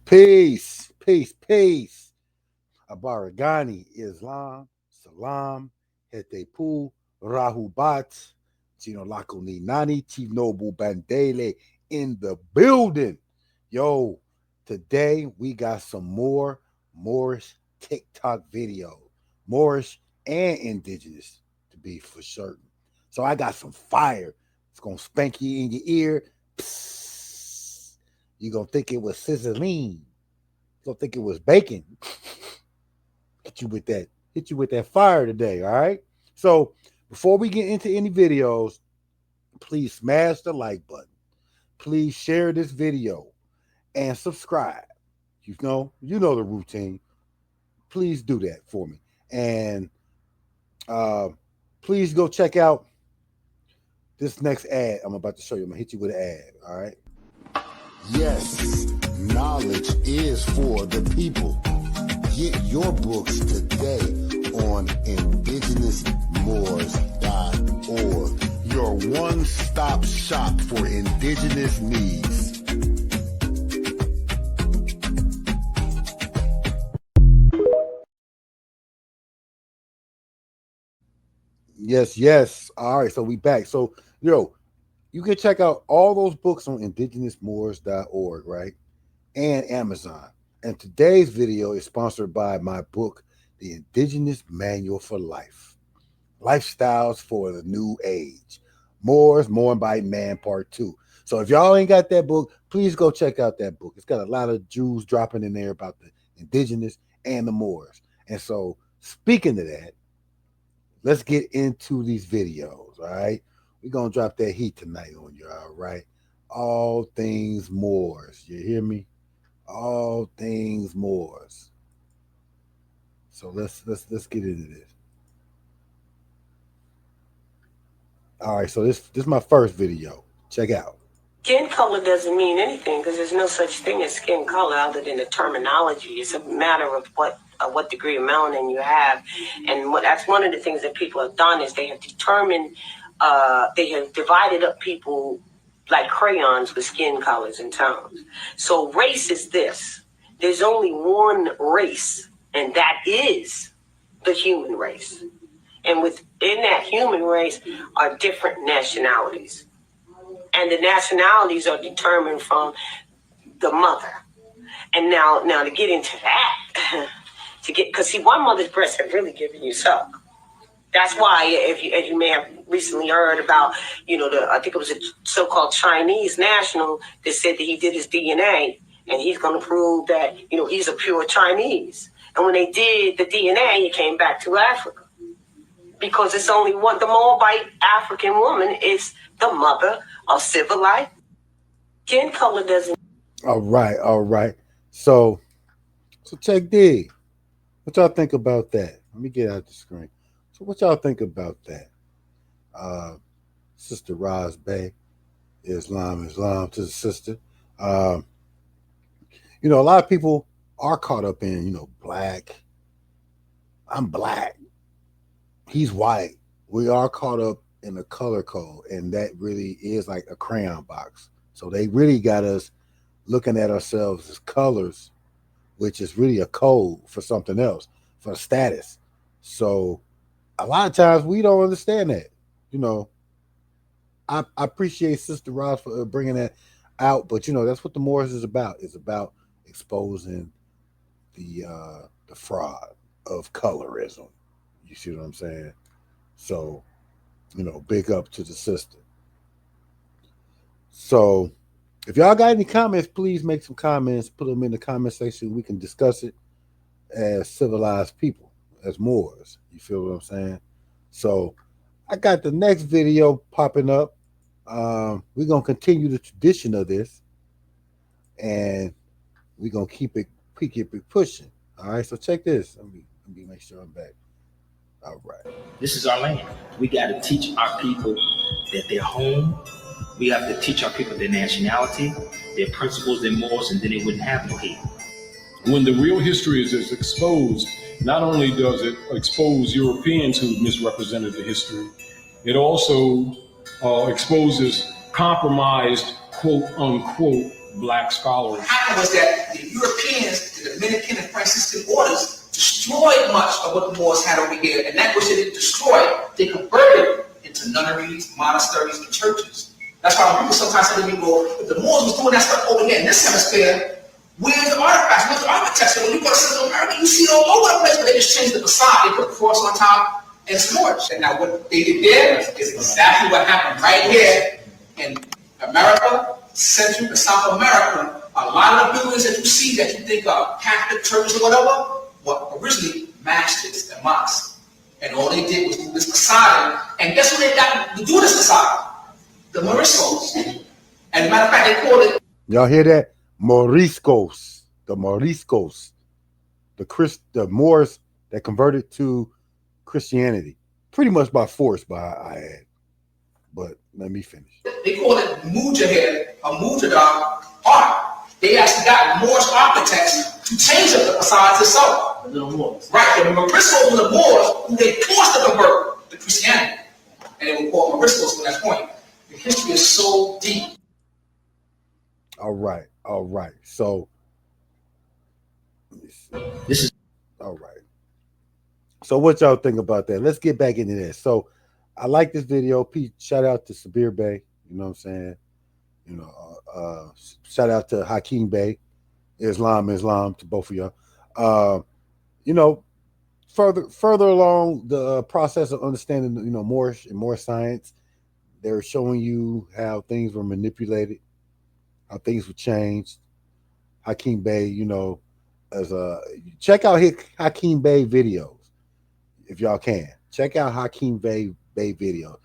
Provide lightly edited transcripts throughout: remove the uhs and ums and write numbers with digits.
Peace, peace, peace. Abaragani, Islam, Salam, Hetepu, Rahubat, Chino Lako Ni Nani, Chief Noble Bandele in the building. Yo, today we got some more Moorish TikTok video. Moorish and Indigenous, to be for certain. So I got some fire. It's going to spank you in your ear. Psst. You're going to think it was sizzling. You're going to think it was bacon. Hit you with that fire today, all right? So before we get into any videos, please smash the like button. Please share this video and subscribe. You know the routine. Please do that for me. And please go check out this next ad I'm about to show you. I'm going to hit you with an ad, all right? Yes, knowledge is for the people. Get your books today on indigenousmoors.org, your one-stop shop for indigenous needs. Yes. All right, so we back. So, you can check out all those books on indigenousmoors.org, right? And Amazon. And today's video is sponsored by my book, The Indigenous Manual for Life. Lifestyles for the New Age. Moors, More by Man, Part 2. So if y'all ain't got that book, please go check out that book. It's got a lot of Jews dropping in there about the Indigenous and the Moors. And so, speaking of that, let's get into these videos, all right? We're going to drop that heat tonight on you, all right? All things Moors. You hear me? All things Moors. So let's get into this. All right, so this is my first video. Check out. Skin color doesn't mean anything because there's no such thing as skin color other than the terminology. It's a matter of what degree of melanin you have, and that's one of the things that people have done is they have determined, they have divided up people like crayons with skin colors and tones. So race is this. There's only one race, and that is the human race. And within that human race are different nationalities. And the nationalities are determined from the mother. And now to get into that, because see, one mother's breasts have really given you suck. That's why, if you may have recently heard about, I think it was a so-called Chinese national that said that he did his DNA and he's going to prove that, he's a pure Chinese. And when they did the DNA, it came back to Africa. Because it's only one, the Moabite African woman is the mother of civilized. Skin color doesn't. All right. So check D. What y'all think about that? Let me get out the screen. So what y'all think about that? Sister Roz Bay, Islam to the sister. A lot of people are caught up in, black. I'm black. He's white. We are caught up in the color code, and that really is like a crayon box. So they really got us looking at ourselves as colors, which is really a code for something else, for status. So a lot of times we don't understand that. I appreciate Sister Ross for bringing that out, but that's what the Moors is about. It's about exposing the fraud of colorism. You see what I'm saying? So, big up to the sister. So, if y'all got any comments, please make some comments. Put them in the comment section. We can discuss it as civilized people, as Moors. You feel what I'm saying? So, I got the next video popping up. We're going to continue the tradition of this. And we're going to keep it pushing. All right, so check this. Let me make sure I'm back. All right. This is our land. We got to teach our people that they're home. We have to teach our people their nationality, their principles, their morals, and then they wouldn't have no hate. When the real history is exposed, not only does it expose Europeans who misrepresented the history, it also exposes compromised quote unquote black scholars. What happened was that the Europeans, the Dominican and Franciscan orders, destroyed much of what the Moors had over here, and that which they didn't destroy, they converted into nunneries, monasteries, and churches. That's why people sometimes say to me, well, if the Moors was doing that stuff over here in this hemisphere, where's the artifacts? Where's the architecture? When you go to Central America, you see it all over the place, but they just changed the facade. They put the cross on top, and it's Moorish. And now what they did there is exactly what happened right here in America, Central and South America. A lot of the buildings that you see that you think are Catholic churches or whatever, were originally masjids and mosques. And all they did was do this facade. And guess what they got to do this facade? The Moriscos. And as a matter of fact, they call it. Y'all hear that? Moriscos. The Moriscos. The Moors that converted to Christianity. Pretty much by force, I add. But let me finish. They call it Mujahid or Mujahid art. They actually got Moorish architects to change up the facades itself. The little Moors. Right, the Moriscos were the Moors who they forced to convert to Christianity. And they were called Moriscos from that point. The history is so deep. All right. So, let me see. This is all right. So what y'all think about that? Let's get back into this. So I like this video. Pete, shout out to Sabir Bey. You know what I'm saying? You know, shout out to Hakeem Bey. Islam to both of y'all. You know, further along the process of understanding, you know, Moorish and Moorish science, they're showing you how things were manipulated, how things were changed. Hakeem Bey, you know, check out Hakeem Bey videos if y'all can. Check out Hakeem Bey videos.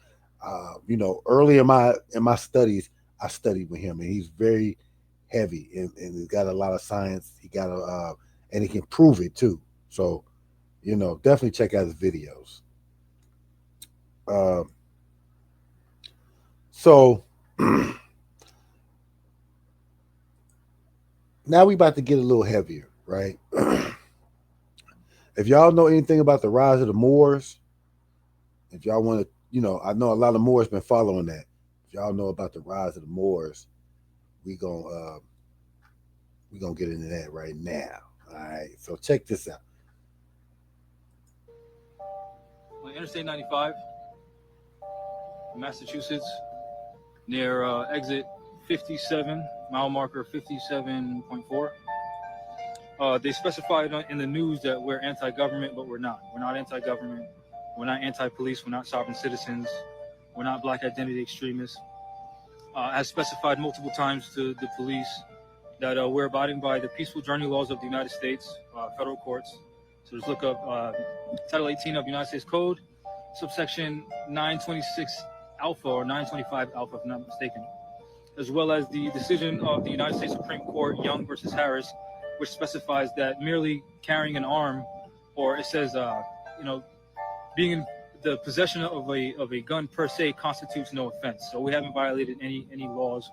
You know, early in my studies, I studied with him, and he's very heavy, and he's got a lot of science. He got and he can prove it too. So, you know, definitely check out his videos. So now we about to get a little heavier, right? If y'all know anything about the rise of the Moors, if y'all want to, you know, I know a lot of Moors been following that. If y'all know about the rise of the Moors, we gonna get into that right now. All right, so check this out. Interstate 95, Massachusetts, near exit 57, mile marker 57.4. They specified in the news that we're anti-government, but we're not. We're not anti-government. We're not anti-police. We're not sovereign citizens. We're not black identity extremists. As specified multiple times to the police that we're abiding by the peaceful journey laws of the United States, federal courts. So just look up Title 18 of United States Code, subsection 926 alpha or 925 alpha, if I'm not mistaken, as well as the decision of the United States Supreme Court, Young versus Harris, which specifies that merely carrying an arm, or it says, you know, being in the possession of a gun per se constitutes no offense. So we haven't violated any laws.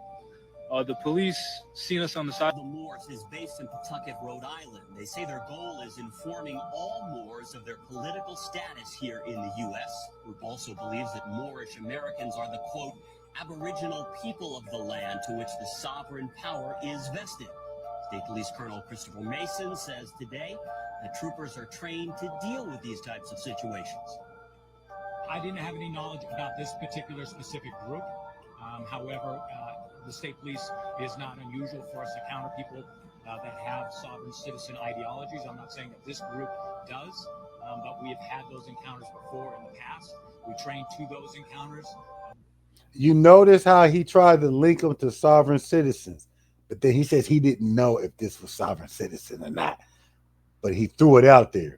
The police seen us on the side. The Moors is based in Pawtucket, Rhode Island. They say their goal is informing all Moors of their political status here in the U.S. The group also believes that Moorish Americans are the, quote, aboriginal people of the land to which the sovereign power is vested. State Police Colonel Christopher Mason says today that troopers are trained to deal with these types of situations. I didn't have any knowledge about this particular specific group. However, the state police is not unusual for us to counter people that have sovereign citizen ideologies. I'm not saying that this group does, but we have had those encounters before in the past. We train to those encounters. You notice how he tried to link them to sovereign citizens, but then he says he didn't know if this was sovereign citizen or not, but he threw it out there.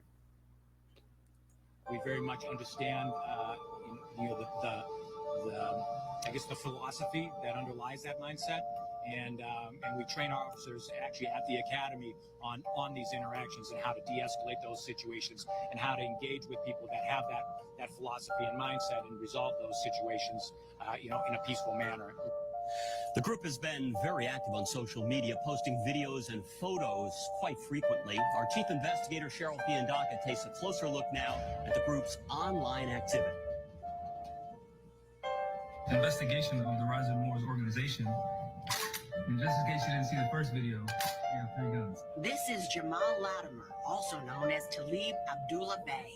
We very much understand, you know, I guess the philosophy that underlies that mindset, and we train our officers actually at the academy on these interactions and how to de-escalate those situations and how to engage with people that have that philosophy and mindset and resolve those situations, you know, in a peaceful manner. The group has been very active on social media, posting videos and photos quite frequently. Our chief investigator, Cheryl Fiandaca, takes a closer look now at the group's online activity. Investigation of the Rise of the Moors organization And just in case you didn't see the first video, we have 3 guns. This is Jamal Latimer, also known as Talib Abdullah Bey.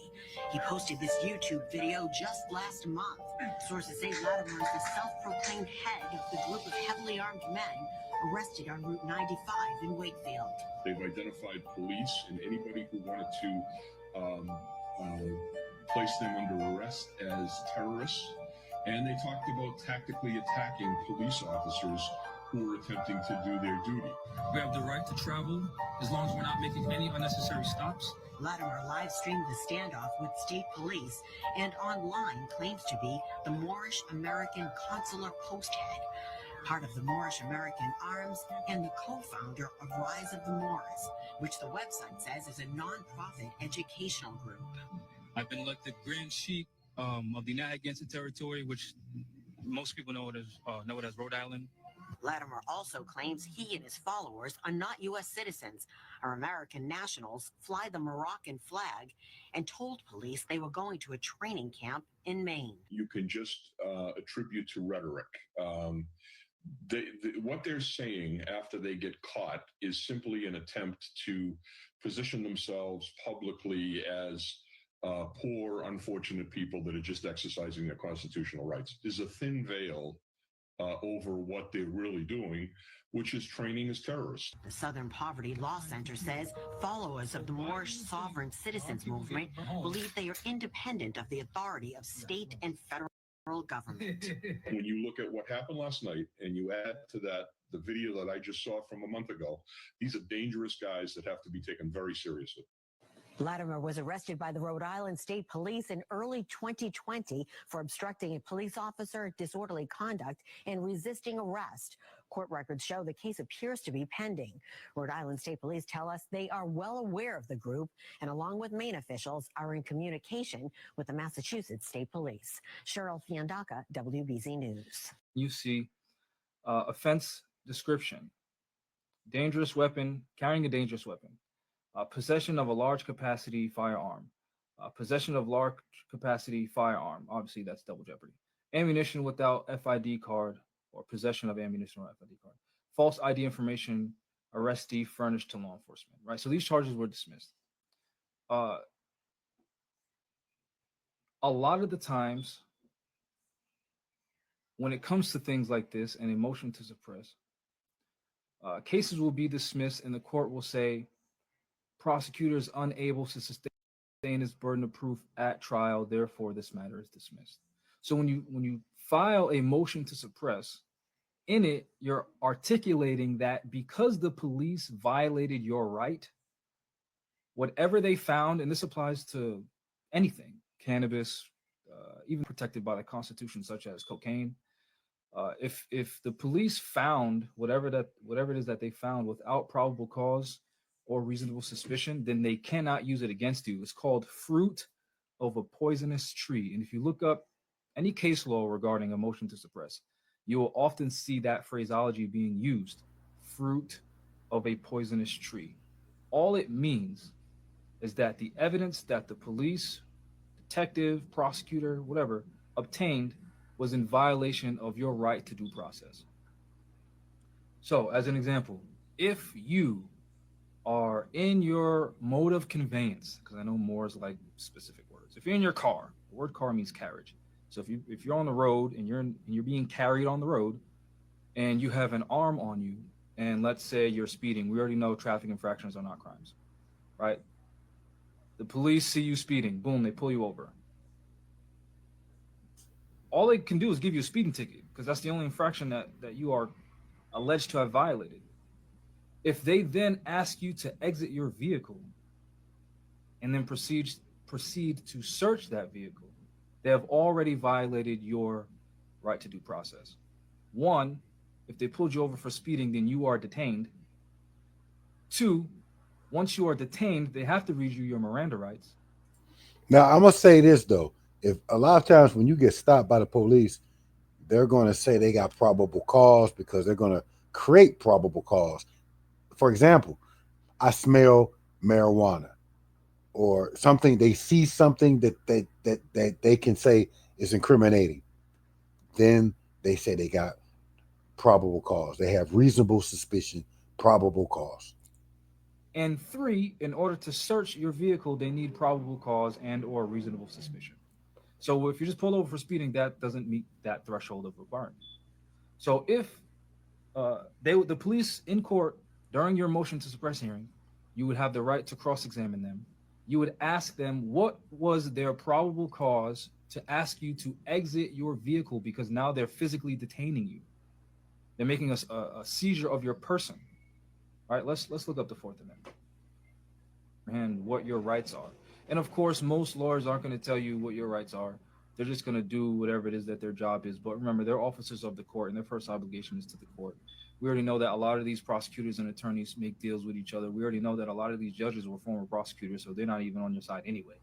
He posted this YouTube video just last month. Sources say Latimer is the self-proclaimed head of the group of heavily armed men arrested on Route 95 in Wakefield. They've identified police and anybody who wanted to place them under arrest as terrorists. And they talked about tactically attacking police officers who were attempting to do their duty. We have the right to travel as long as we're not making any unnecessary stops. Latimer live-streamed the standoff with state police and online claims to be the Moorish American Consular Post Head, part of the Moorish American Arms and the co-founder of Rise of the Moors, which the website says is a non-profit educational group. I've been elected Grand Sheik of the Narragansett Territory, which most people know it as Rhode Island. Latimer also claims he and his followers are not U.S. citizens, are American nationals, fly the Moroccan flag, and told police they were going to a training camp in Maine. You can just attribute to rhetoric. What they're saying after they get caught is simply an attempt to position themselves publicly as poor, unfortunate people that are just exercising their constitutional rights. There's a thin veil over what they're really doing, which is training as terrorists. The Southern Poverty Law Center says followers of the Moorish sovereign citizens movement believe they are independent of the authority of state and federal government. When you look at what happened last night and you add to that the video that I just saw from a month ago, these are dangerous guys that have to be taken very seriously. Latimer was arrested by the Rhode Island State Police in early 2020 for obstructing a police officer, disorderly conduct, and resisting arrest. Court records show the case appears to be pending. Rhode Island State Police tell us they are well aware of the group and, along with Maine officials, are in communication with the Massachusetts State Police. Cheryl Fiandaca, WBZ News. You see offense description: dangerous weapon, carrying a dangerous weapon. Possession of a large capacity firearm, possession of large capacity firearm. Obviously, that's double jeopardy. Ammunition without FID card or possession of ammunition without FID card. False ID information, arrestee furnished to law enforcement. Right. So these charges were dismissed. A lot of the times, when it comes to things like this and a motion to suppress, cases will be dismissed, and the court will say, prosecutors unable to sustain its burden of proof at trial, therefore this matter is dismissed. So when you file a motion to suppress, in it you're articulating that because the police violated your right, whatever they found, and this applies to anything, cannabis, even protected by the Constitution, such as cocaine, if the police found whatever it is that they found without probable cause or reasonable suspicion, then they cannot use it against you. It's called fruit of a poisonous tree. And if you look up any case law regarding a motion to suppress, you will often see that phraseology being used, fruit of a poisonous tree. All it means is that the evidence that the police, detective, prosecutor, whatever, obtained was in violation of your right to due process. So, as an example, if you are in your mode of conveyance, because I know Moors like specific words. If you're in your car, the word car means carriage. So if you're on the road and you're being carried on the road, and you have an arm on you, and let's say you're speeding, we already know traffic infractions are not crimes, right? The police see you speeding, boom, they pull you over. All they can do is give you a speeding ticket, because that's the only infraction that you are alleged to have violated. If they then ask you to exit your vehicle and then proceed to search that vehicle, they have already violated your right to due process. One, if they pulled you over for speeding, then you are detained. Two, once you are detained, they have to read you your Miranda rights. Now, I'm going to say this, though. If a lot of times when you get stopped by the police, they're going to say they got probable cause because they're going to create probable cause. For example, I smell marijuana or something. They see something that they can say is incriminating. Then they say they got probable cause. They have reasonable suspicion, probable cause. And 3, in order to search your vehicle, they need probable cause and or reasonable suspicion. So if you just pull over for speeding, that doesn't meet that threshold of requirement. So if the police in court during your motion to suppress hearing, you would have the right to cross-examine them. You would ask them what was their probable cause to ask you to exit your vehicle, because now they're physically detaining you. They're making a seizure of your person. All right, let's look up the Fourth Amendment and what your rights are. And of course, most lawyers aren't going to tell you what your rights are. They're just going to do whatever it is that their job is. But remember, they're officers of the court, and their first obligation is to the court. We already know that a lot of these prosecutors and attorneys make deals with each other. We already know that a lot of these judges were former prosecutors, so they're not even on your side anyway.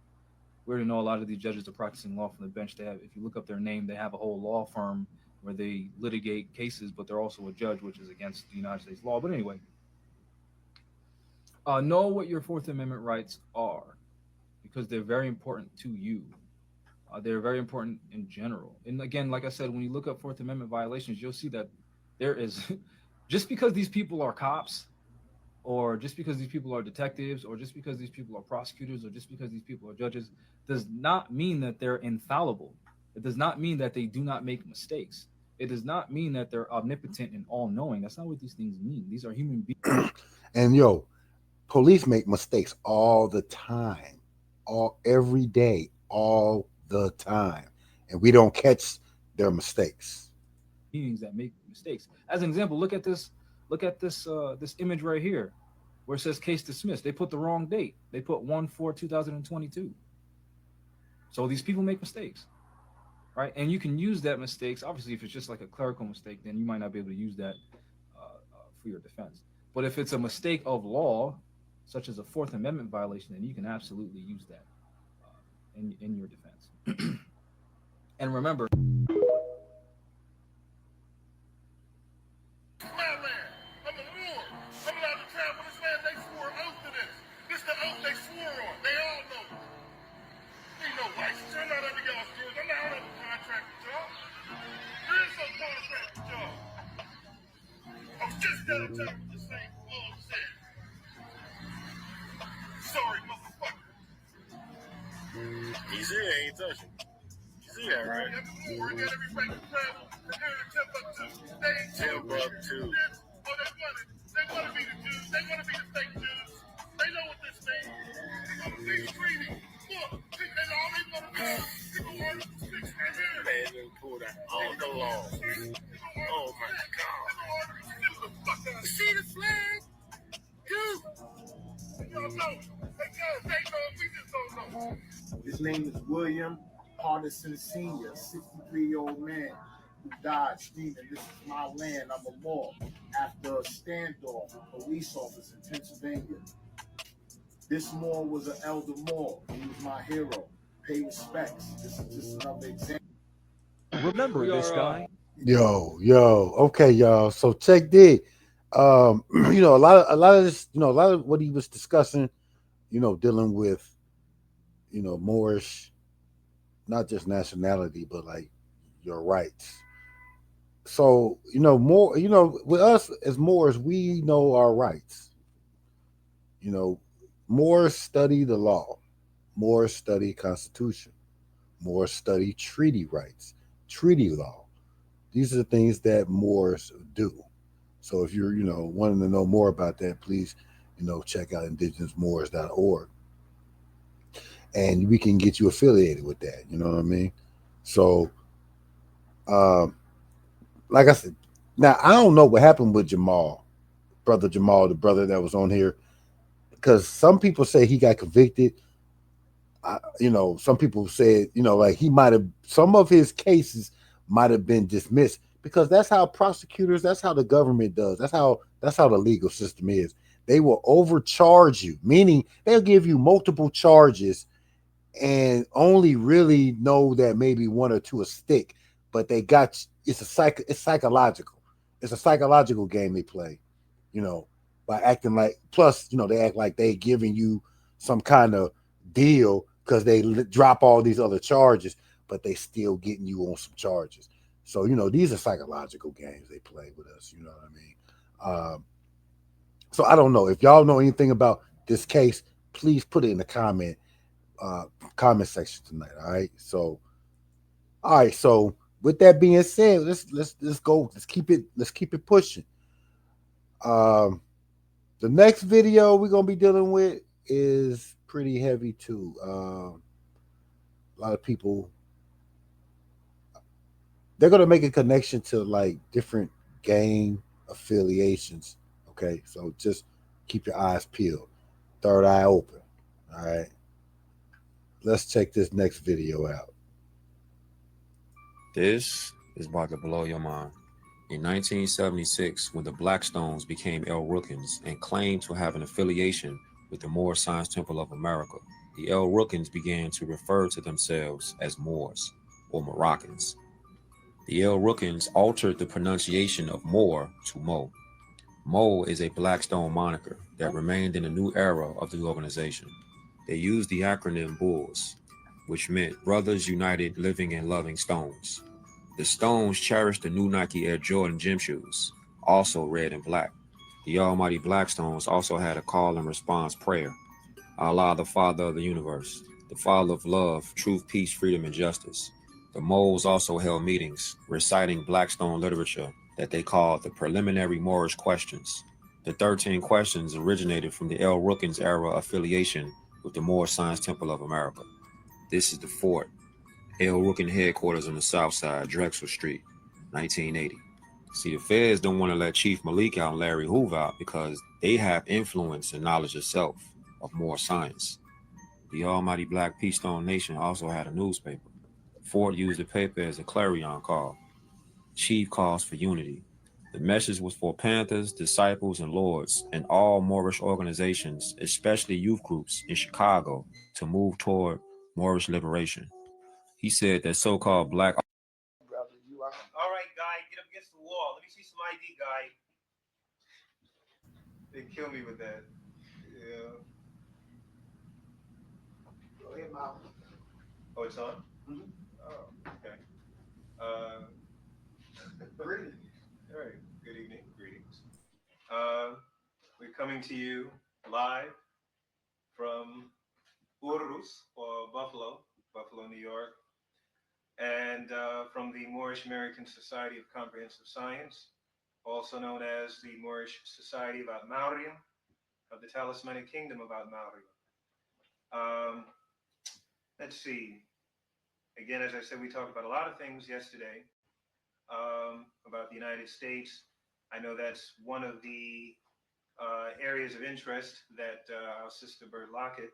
We already know a lot of these judges are practicing law from the bench. They have, if you look up their name, they have a whole law firm where they litigate cases, but they're also a judge, which is against the United States law. But anyway, know what your Fourth Amendment rights are, because they're very important to you. They're very important in general. And again, like I said, when you look up Fourth Amendment violations, you'll see that there is, just because these people are cops, or just because these people are detectives, or just because these people are prosecutors, or just because these people are judges, does not mean that they're infallible. It does not mean that they do not make mistakes. It does not mean that they're omnipotent and all-knowing. That's not what these things mean. These are human beings. And police make mistakes all the time, every day, all the time, and we don't catch their mistakes. Beings that make mistakes. As an example, look at this image right here, where it says case dismissed. They put the wrong date. They put 1/4/2022. So these people make mistakes, right? And you can use that mistakes. Obviously, if it's just like a clerical mistake, then you might not be able to use that for your defense. But if it's a mistake of law, such as a Fourth Amendment violation, then you can absolutely use that in your defense. And remember, Sorry, motherfucker. Easy, ain't touching. You see that, right? We got every right to travel from here to Timbuktu. Timbuktu. Oh, they want to be the Jews. They want to be the fake Jews. They know what this means. They want to be treaty. Look, and all they want to do is people want to fix their hair. Man, they pull that all the law. Oh, my God. See the flag? Dude. Y'all know. They know. We just don't know. His name is William Hardison Sr., 63-year-old man who died screaming, "This is my land, I'm a Moor," after a standoff with police officers in Pennsylvania. This Moor was an elder Moor. He was my hero. Pay respects. This is just another example. Remember this guy? Yo. Okay, y'all. So check this. A lot of this, a lot of what he was discussing, dealing with, Moorish, not just nationality, but like your rights. So, more, with us as Moors, we know our rights. Moors study the law. Moors study Constitution. Moors study treaty rights, treaty law. These are the things that Moors do. So if you're, wanting to know more about that, please, check out indigenousmoors.org. And we can get you affiliated with that. You know what I mean? So, like I said, now I don't know what happened with brother Jamal, the brother that was on here, because some people say he got convicted. Some people said, like he might have, some of his cases might have been dismissed, because that's how prosecutors, that's how the government does. That's how the legal system is. They will overcharge you, meaning they'll give you multiple charges and only really know that maybe one or two will stick, but they got, it's psychological. It's a psychological game they play, by acting like, plus, they act like they giving you some kind of deal because they drop all these other charges, but they still getting you on some charges. So, you know, these are psychological games they play with us. You know what I mean? So I don't know if y'all know anything about this case. Please put it in the comment section tonight. All right. So, all right. So with that being said, let's go. Let's keep it pushing. Um, the next video we're gonna be dealing with is pretty heavy too. A lot of people, they're gonna make a connection to like different gang affiliations. Okay, so just keep your eyes peeled, third eye open. All right, let's check this next video out. This is about to blow your mind. In 1976, when the Blackstones became El Rookins and claimed to have an affiliation with the Moor Science Temple of America, the El Rookins began to refer to themselves as Moors or Moroccans. The El Rookins altered the pronunciation of Moor to Mo. Mo is a Blackstone moniker that remained in the new era of the organization. They used the acronym BULLS, which meant Brothers United Living and Loving Stones. The Stones cherished the new Nike Air Jordan gym shoes, also red and black. The almighty Blackstones also had a call and response prayer. Allah, the Father of the universe, the Father of love, truth, peace, freedom, and justice. The Moles also held meetings, reciting Blackstone literature that they called the preliminary Moorish questions. The 13 questions originated from the El Rookins era affiliation with the Moor Science Temple of America. This is the fort. El Rookin headquarters on the south side, Drexel Street, 1980. See, the feds don't want to let Chief Malik out and Larry Hoover out because they have influence and knowledge of self, of more science. The almighty Black Peace Stone Nation also had a newspaper. Ford used the paper as a clarion call. Chief calls for unity. The message was for Panthers, disciples, and lords, and all Moorish organizations, especially youth groups in Chicago, to move toward Moorish liberation. He said that so-called black... All right, guy, get up against the wall. Let me see some ID, guy. They kill me with that. Yeah. Go ahead, Mom. Oh, it's on? Mm-hmm. Oh, okay. Greetings. All right. Good evening. Greetings. We're coming to you live from Urus, or Buffalo, New York, and from the Moorish American Society of Comprehensive Science, also known as the Moorish Society of Maurium, of the Talismanic Kingdom of Maurium. Let's see. Again, as I said, we talked about a lot of things yesterday about the United States. I know that's one of the areas of interest that our sister Bert Lockett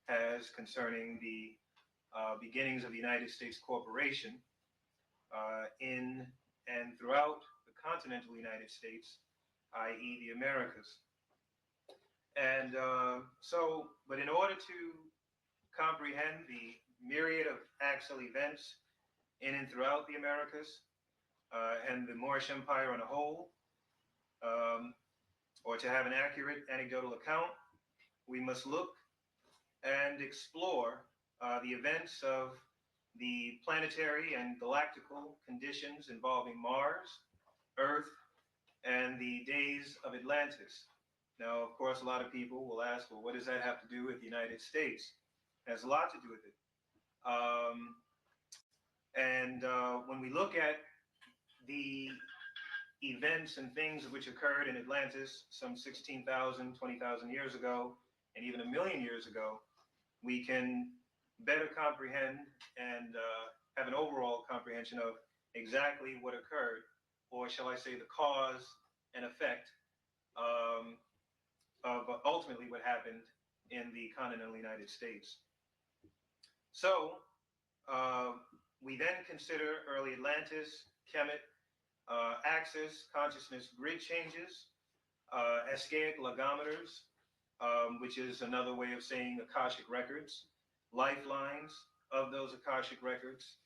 has concerning the beginnings of the United States Corporation in and throughout the continental United States, i.e. the Americas. And but in order to comprehend the myriad of actual events in and throughout the Americas and the Moorish Empire on a whole, or to have an accurate anecdotal account, we must look and explore the events of the planetary and galactical conditions involving Mars, Earth, and the days of Atlantis. Now, of course, a lot of people will ask, well, what does that have to do with the United States? It has a lot to do with it. When we look at the events and things which occurred in Atlantis some 16,000, 20,000 years ago, and even 1,000,000 years ago, we can better comprehend and have an overall comprehension of exactly what occurred, or shall I say the cause and effect of ultimately what happened in the continental United States. So we then consider early Atlantis, Kemet, axis, consciousness grid changes, Escaic logometers, which is another way of saying Akashic records, lifelines of those Akashic records,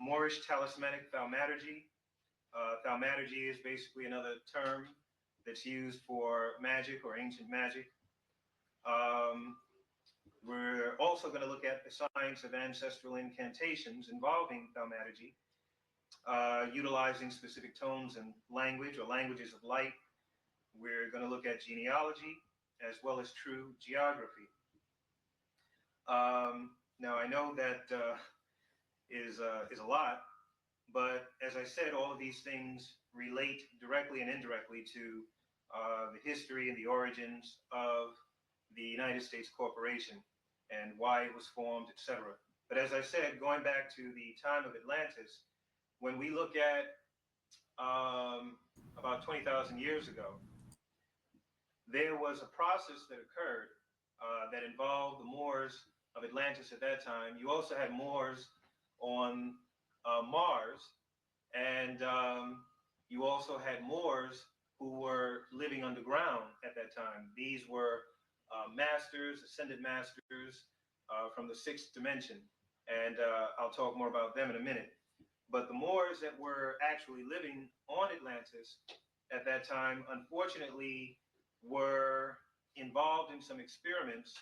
Moorish talismanic thaumaturgy. Thaumaturgy is basically another term that's used for magic or ancient magic. We're also going to look at the science of ancestral incantations involving thaumaturgy. utilizing specific tones and language or languages of light. We're going to look at genealogy as well as true geography. Now, I know that is a lot, but as I said, all of these things relate directly and indirectly to the history and the origins of the United States Corporation and why it was formed, etc. But as I said, going back to the time of Atlantis, when we look at about 20,000 years ago, there was a process that occurred that involved the Moors of Atlantis at that time. You also had Moors on Mars, and you also had Moors who were living underground at that time. These were masters, ascended masters from the sixth dimension, and I'll talk more about them in a minute. But the Moors that were actually living on Atlantis at that time, unfortunately, were involved in some experiments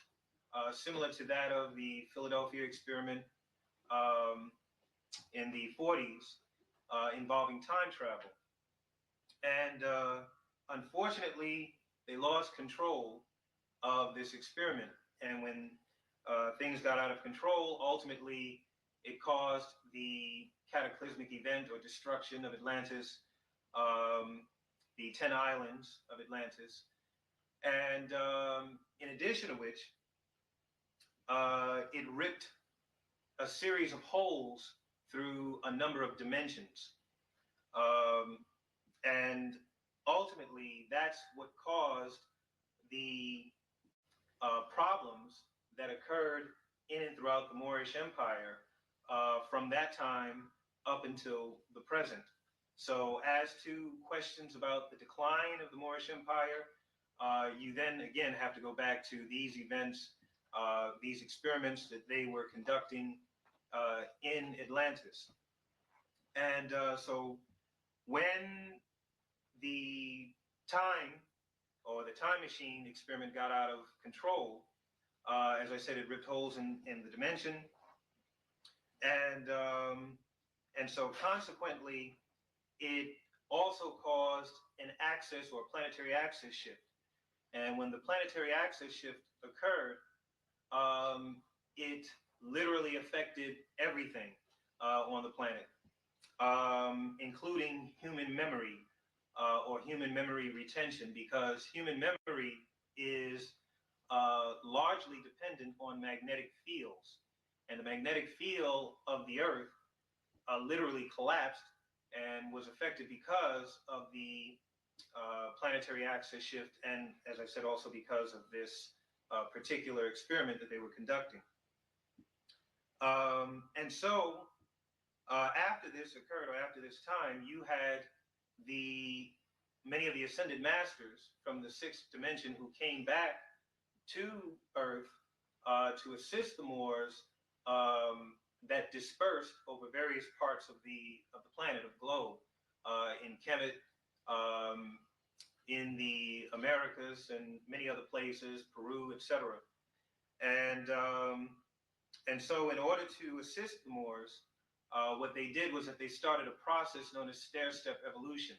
similar to that of the Philadelphia experiment in the 40s involving time travel. And unfortunately, they lost control of this experiment. And when things got out of control, ultimately, it caused the cataclysmic event or destruction of Atlantis, the 10 islands of Atlantis. And in addition to which, it ripped a series of holes through a number of dimensions. And ultimately, that's what caused the problems that occurred in and throughout the Moorish Empire from that time up until the present. So as to questions about the decline of the Moorish Empire, you then again have to go back to these events, these experiments that they were conducting in Atlantis. And so when the time or the time machine experiment got out of control, as I said, it ripped holes in the dimension. And so consequently, it also caused an axis or planetary axis shift. And when the planetary axis shift occurred, it literally affected everything on the planet, including human memory or human memory retention, because human memory is largely dependent on magnetic fields. And the magnetic field of the Earth literally collapsed and was affected because of the planetary axis shift, and as I said, also because of this particular experiment that they were conducting. And so after this occurred, or after this time, you had many of the ascended masters from the sixth dimension who came back to Earth to assist the Moors that dispersed over various parts of the planet, of globe, in Kemet, in the Americas, and many other places, Peru, etc. And so in order to assist the Moors, what they did was that they started a process known as stair-step evolution,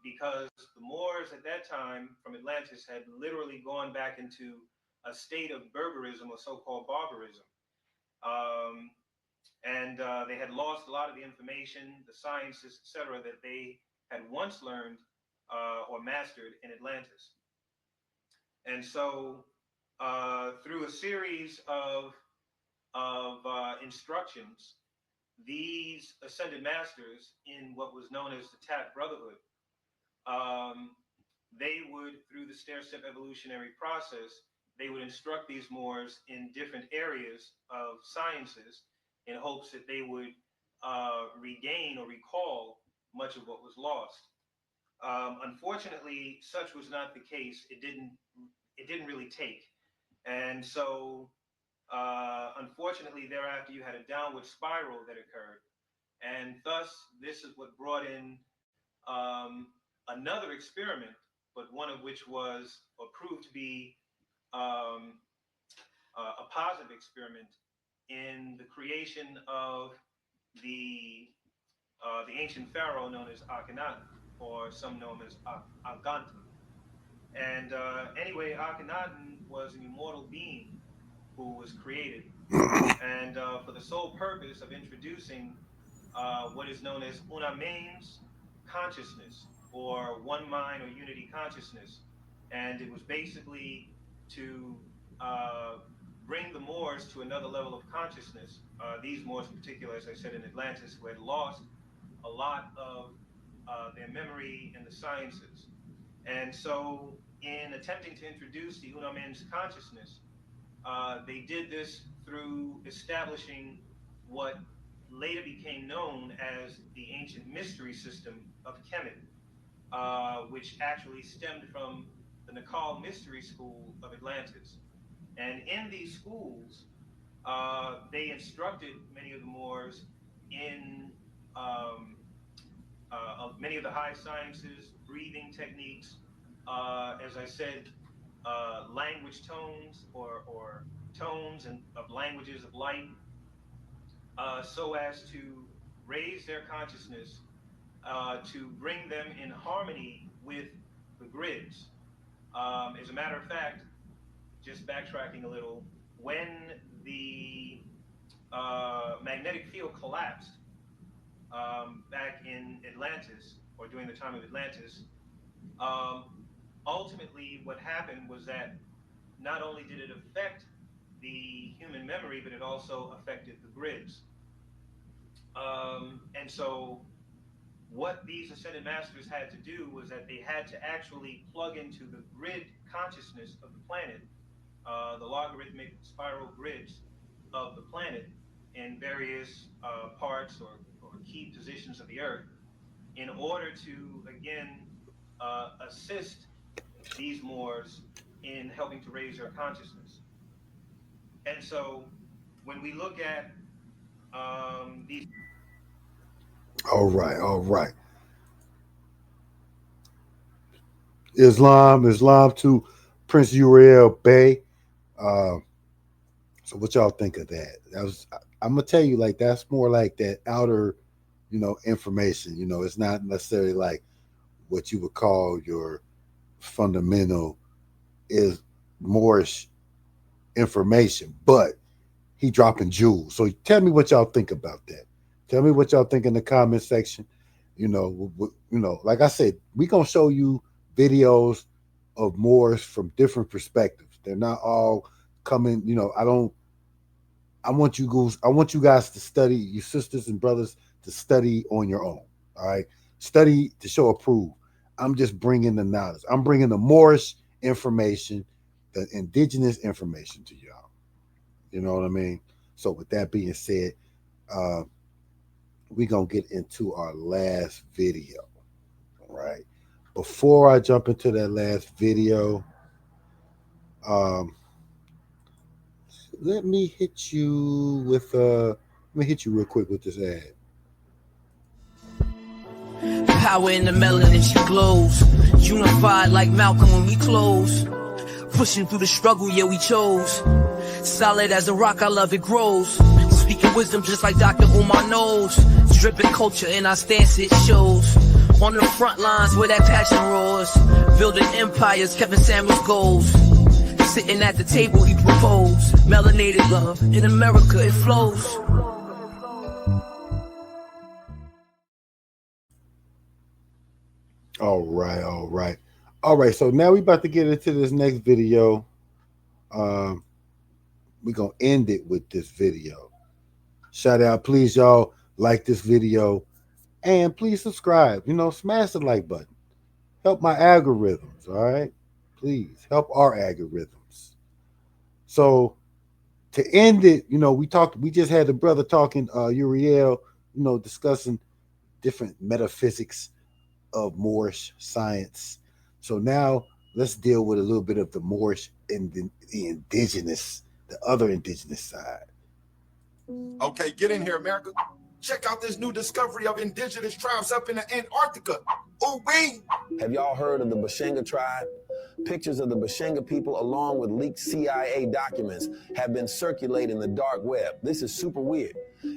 because the Moors at that time from Atlantis had literally gone back into a state of barbarism or so-called barbarism. And they had lost a lot of the information, the sciences, etc., that they had once learned or mastered in Atlantis. And so through a series of instructions, these ascended masters in what was known as the Tat Brotherhood, they would, through the stair-step evolutionary process, they would instruct these Moors in different areas of sciences in hopes that they would regain or recall much of what was lost. Unfortunately, such was not the case. It didn't really take. And so unfortunately, thereafter, you had a downward spiral that occurred. And thus, this is what brought in another experiment, but one of which was, or proved to be, a positive experiment in the creation of the the ancient pharaoh known as Akhenaten, or some know him as Akhenaten. And anyway, Akhenaten was an immortal being who was created, and for the sole purpose of introducing what is known as Unamen's consciousness, or one mind or unity consciousness. And it was basically to bring the Moors to another level of consciousness. These Moors in particular, as I said, in Atlantis, who had lost a lot of their memory in the sciences. And so in attempting to introduce the Unamen's consciousness, they did this through establishing what later became known as the ancient mystery system of Kemet, which actually stemmed from the Nakal mystery school of Atlantis. And in these schools, they instructed many of the Moors in many of the high sciences, breathing techniques, as I said, language tones or tones and of languages of light, so as to raise their consciousness, to bring them in harmony with the grids. As a matter of fact, just backtracking a little, when the magnetic field collapsed back in Atlantis, or during the time of Atlantis, ultimately what happened was that not only did it affect the human memory, but it also affected the grids. And so what these ascended masters had to do was that they had to actually plug into the grid consciousness of the planet, the logarithmic spiral grids of the planet in various parts or key positions of the Earth, in order to, again, assist these Moors in helping to raise their consciousness. And so when we look at these... All right. Islam to Prince Uriel Bey. So what y'all think of that? I'm gonna tell you, like, that's more like that outer, information. It's not necessarily like what you would call your fundamental is Moorish information, but he dropping jewels. So tell me what y'all think about that. Tell me what y'all think in the comment section. Like I said, we gonna show you videos of Moors from different perspectives. They're not all coming. I want you guys to study, you sisters and brothers, to study on your own. All right, study to show approve. I'm just bringing the knowledge. I'm bringing the Moorish information, the indigenous information to y'all. You know what I mean? So with that being said, we're going to get into our last video. All right. Before I jump into that last video, let me hit you real quick with this ad. Power in the melanin, she glows. Unified like Malcolm when we close. Pushing through the struggle, yeah, we chose. Solid as a rock, I love it grows. Speaking wisdom just like Dr. Umar knows. Dripping culture in our stance, it shows. On the front lines where that passion roars. Building empires, Kevin Samuels goals. Sitting at the table, he proposed. Melanated love, in America it flows. All right, so now we about to get into this next video. We're going to end it with this video. Shout out, please, y'all, like this video. And please subscribe. Smash the like button. Help my algorithms, all right? Please, help our algorithms. So, to end it, we just had the brother talking, Uriel, discussing different metaphysics of Moorish science. So now let's deal with a little bit of the Moorish and the indigenous, the other indigenous side. Okay, get in here, America. Check out this new discovery of indigenous tribes up in the Antarctica. Ooh, wee! Have y'all heard of the Bashenga tribe? Pictures of the Bashenga people along with leaked CIA documents have been circulating in the dark web. This is super weird.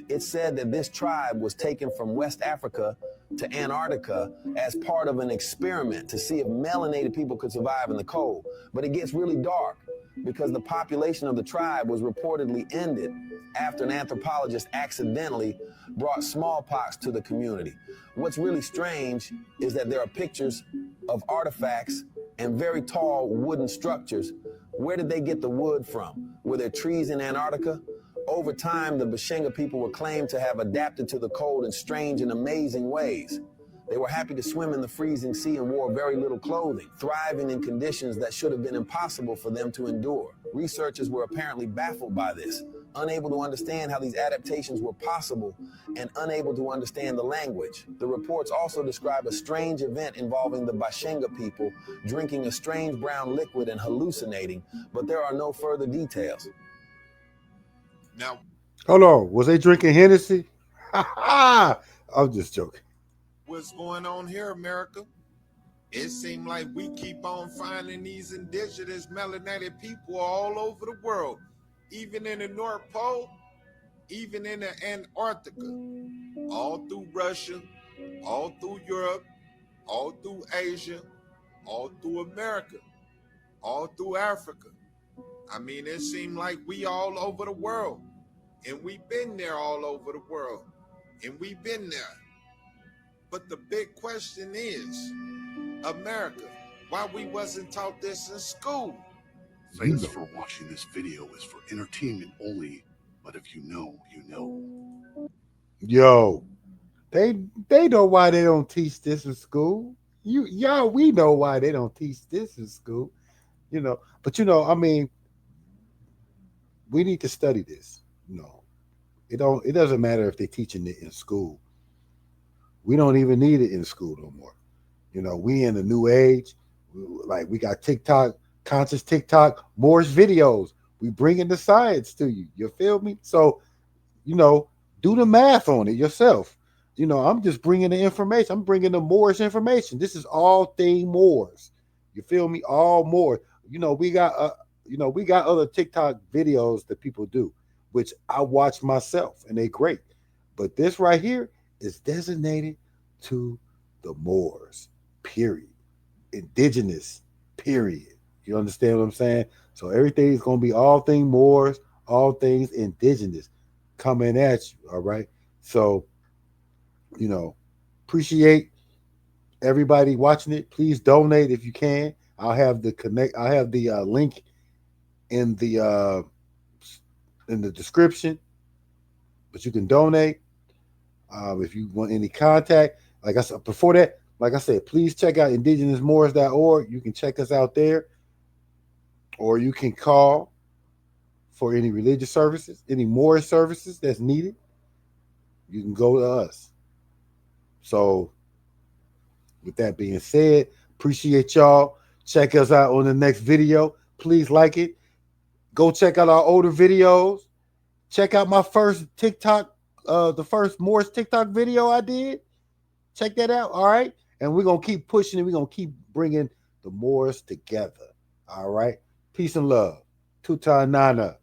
It's said that this tribe was taken from West Africa to Antarctica as part of an experiment to see if melanated people could survive in the cold. But it gets really dark because the population of the tribe was reportedly ended after an anthropologist accidentally brought smallpox to the community. What's really strange is that there are pictures of artifacts and very tall wooden structures. Where did they get the wood from? Were there trees in Antarctica? Over time, the Bashenga people were claimed to have adapted to the cold in strange and amazing ways. They were happy to swim in the freezing sea and wore very little clothing, thriving in conditions that should have been impossible for them to endure. Researchers were apparently baffled by this, unable to understand how these adaptations were possible and unable to understand the language. The reports also describe a strange event involving the Bashenga people drinking a strange brown liquid and hallucinating, but there are no further details. Now, hold on. Was they drinking Hennessy? I'm just joking. What's going on here, America? It seems like we keep on finding these indigenous melanated people all over the world, even in the North Pole, even in the Antarctica, all through Russia, all through Europe, all through Asia, all through America, all through Africa. I mean, it seems like we all over the world, and we've been there all over the world, and we've been there. But the big question is, America, why we wasn't taught this in school? Thanks for watching. This video is for entertainment only, but if you know, you know. Yo, they know why they don't teach this in school. Y'all, we know why they don't teach this in school. You know, but I mean, we need to study this. It doesn't matter if they're teaching it in school. We don't even need it in school no more. We in the new age. We got TikTok, conscious TikTok, Moorish videos. We bringing the science to you. You feel me? So, do the math on it yourself. I'm just bringing the information. I'm bringing the Moorish information. This is all thing Moors. You feel me? All Moors. We got other TikTok videos that people do, which I watch myself, and they're great. But this right here is designated to the Moors, period. Indigenous, period. You understand what I'm saying? So everything is going to be all things Moors, all things indigenous coming at you, all right? So, appreciate everybody watching it. Please donate if you can. I'll have the link in the description, but you can donate. If you want any contact, like I said before that, like I said, please check out indigenousmoors.org. You can check us out there, or you can call for any religious services, any Moorish services that's needed. You can go to us. So, with that being said, appreciate y'all. Check us out on the next video. Please like it. Go check out our older videos. Check out my first TikTok. The first Moorish TikTok video I did. Check that out, all right? And we're going to keep pushing it. We're going to keep bringing the Moors together, all right? Peace and love. Tuta Nana.